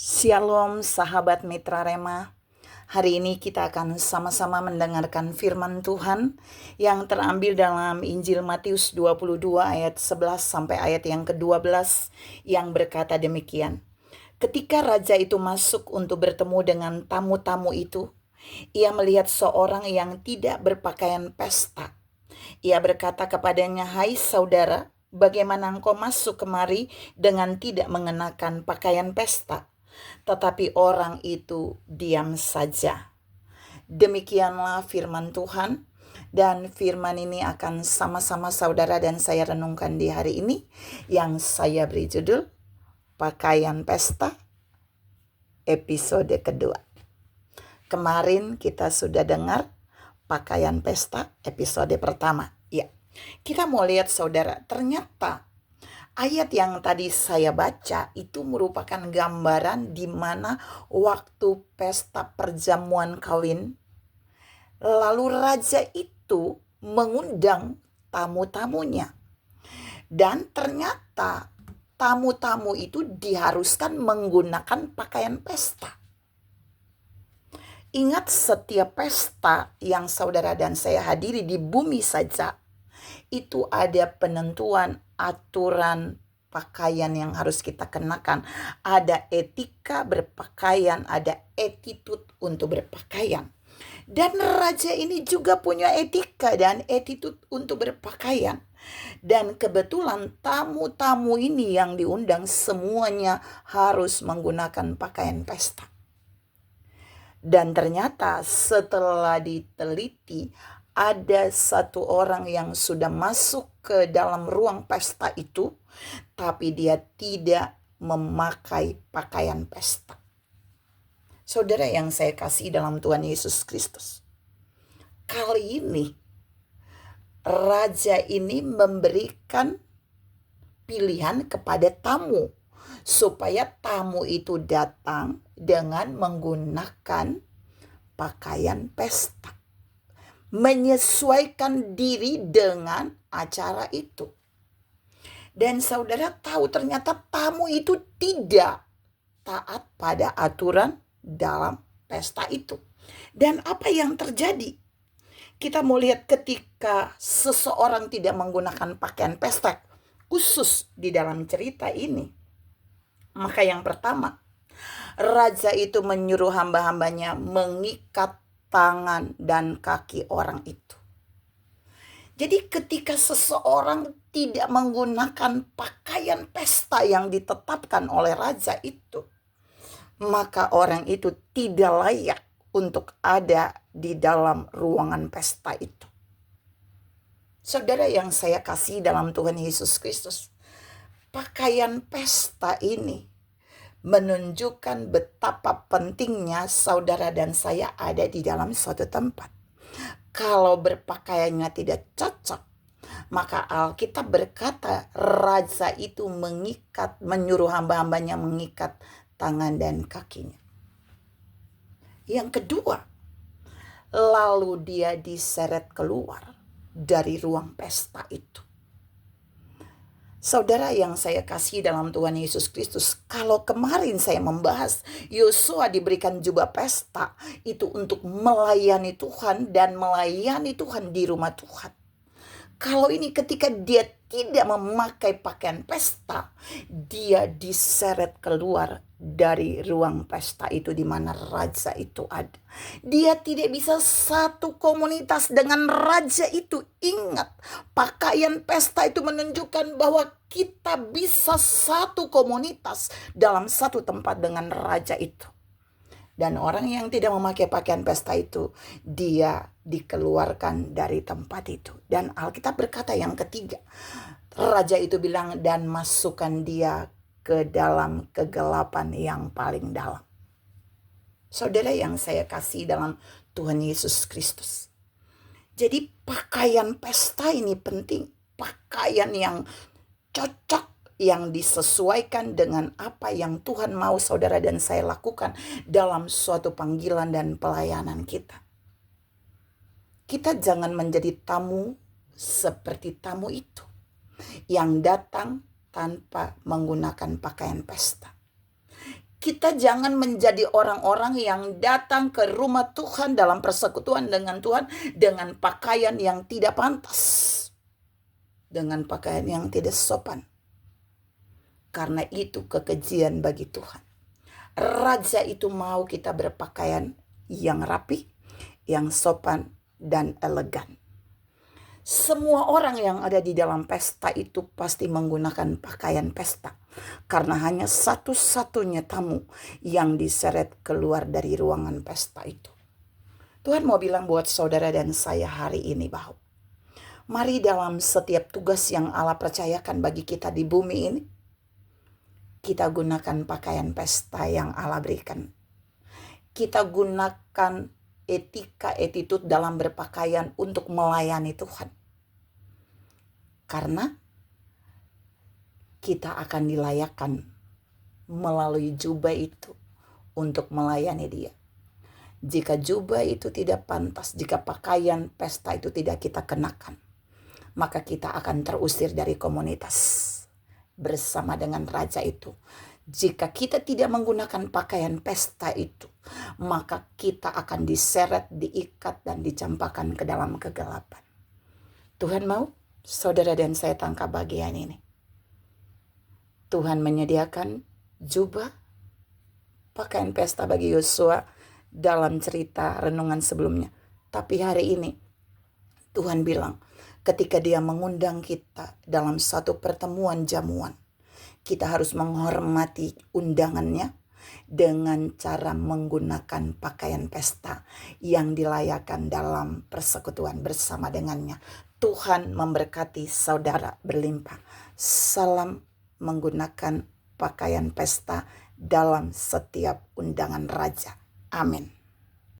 Shalom sahabat Mitra Rema. Hari ini kita akan sama-sama mendengarkan firman Tuhan yang terambil dalam Injil Matius 22 ayat 11 sampai ayat yang ke-12 yang berkata demikian. Ketika raja itu masuk untuk bertemu dengan tamu-tamu itu, ia melihat seorang yang tidak berpakaian pesta. Ia berkata kepadanya, "Hai saudara, bagaimana engkau masuk kemari dengan tidak mengenakan pakaian pesta?" Tetapi orang itu diam saja. Demikianlah firman Tuhan, dan firman ini akan sama-sama saudara dan saya renungkan di hari ini, yang saya beri judul Pakaian Pesta episode kedua. Kemarin kita sudah dengar pakaian pesta episode pertama. Ya, kita mau lihat saudara, ternyata ayat yang tadi saya baca itu merupakan gambaran di mana waktu pesta perjamuan kawin, lalu raja itu mengundang tamu-tamunya. Dan ternyata tamu-tamu itu diharuskan menggunakan pakaian pesta. Ingat, setiap pesta yang saudara dan saya hadiri di bumi saja, itu ada penentuan aturan pakaian yang harus kita kenakan. Ada etika berpakaian, ada attitude untuk berpakaian. Dan raja ini juga punya etika dan attitude untuk berpakaian. Dan kebetulan tamu-tamu ini yang diundang semuanya harus menggunakan pakaian pesta. Dan ternyata setelah diteliti, ada satu orang yang sudah masuk ke dalam ruang pesta itu, tapi dia tidak memakai pakaian pesta. Saudara yang saya kasih dalam Tuhan Yesus Kristus, kali ini raja ini memberikan pilihan kepada tamu, supaya tamu itu datang dengan menggunakan pakaian pesta, menyesuaikan diri dengan acara itu. Dan saudara tahu, ternyata tamu itu tidak taat pada aturan dalam pesta itu. Dan apa yang terjadi? Kita mau lihat ketika seseorang tidak menggunakan pakaian pesta, khusus di dalam cerita ini. Maka yang pertama, raja itu menyuruh hamba-hambanya mengikat tangan dan kaki orang itu. Jadi ketika seseorang tidak menggunakan pakaian pesta yang ditetapkan oleh raja itu, maka orang itu tidak layak untuk ada di dalam ruangan pesta itu. Saudara yang saya kasih dalam Tuhan Yesus Kristus, pakaian pesta ini menunjukkan betapa pentingnya saudara dan saya ada di dalam suatu tempat. Kalau berpakaiannya tidak cocok, maka Alkitab berkata raja itu menyuruh hamba-hambanya mengikat tangan dan kakinya. Yang kedua, lalu dia diseret keluar dari ruang pesta itu. Saudara yang saya kasih dalam Tuhan Yesus Kristus, kalau kemarin saya membahas Yosua diberikan jubah pesta itu untuk melayani Tuhan dan melayani Tuhan di rumah Tuhan. Kalau ini ketika dia tidak memakai pakaian pesta, dia diseret keluar dari ruang pesta itu di mana raja itu ada. Dia tidak bisa satu komunitas dengan raja itu. Ingat, pakaian pesta itu menunjukkan bahwa kita bisa satu komunitas dalam satu tempat dengan raja itu. Dan orang yang tidak memakai pakaian pesta itu, dia dikeluarkan dari tempat itu. Dan Alkitab berkata yang ketiga, raja itu bilang, dan masukkan dia ke dalam kegelapan yang paling dalam. Saudara yang saya kasih dalam Tuhan Yesus Kristus, jadi pakaian pesta ini penting. Pakaian yang cocok, yang disesuaikan dengan apa yang Tuhan mau saudara dan saya lakukan dalam suatu panggilan dan pelayanan kita. Kita jangan menjadi tamu seperti tamu itu yang datang tanpa menggunakan pakaian pesta. Kita jangan menjadi orang-orang yang datang ke rumah Tuhan dalam persekutuan dengan Tuhan dengan pakaian yang tidak pantas, dengan pakaian yang tidak sopan. Karena itu kekejian bagi Tuhan. Raja itu mau kita berpakaian yang rapi, yang sopan, dan elegan. Semua orang yang ada di dalam pesta itu pasti menggunakan pakaian pesta. Karena hanya satu-satunya tamu yang diseret keluar dari ruangan pesta itu. Tuhan mau bilang buat saudara dan saya hari ini bahwa mari dalam setiap tugas yang Allah percayakan bagi kita di bumi ini, kita gunakan pakaian pesta yang Allah berikan. Kita gunakan etika, attitude dalam berpakaian untuk melayani Tuhan. Karena kita akan dilayakkan melalui jubah itu untuk melayani Dia. Jika jubah itu tidak pantas, jika pakaian pesta itu tidak kita kenakan, maka kita akan terusir dari komunitas bersama dengan raja itu. Jika kita tidak menggunakan pakaian pesta itu, maka kita akan diseret, diikat, dan dicampakkan ke dalam kegelapan. Tuhan mau saudara dan saya tangkap bagian ini. Tuhan menyediakan jubah, pakaian pesta bagi Yosua dalam cerita renungan sebelumnya. Tapi hari ini Tuhan bilang, ketika Dia mengundang kita dalam satu pertemuan jamuan, kita harus menghormati undangannya dengan cara menggunakan pakaian pesta yang dilayakan dalam persekutuan bersama dengannya. Tuhan memberkati saudara berlimpah. Salam menggunakan pakaian pesta dalam setiap undangan raja. Amin.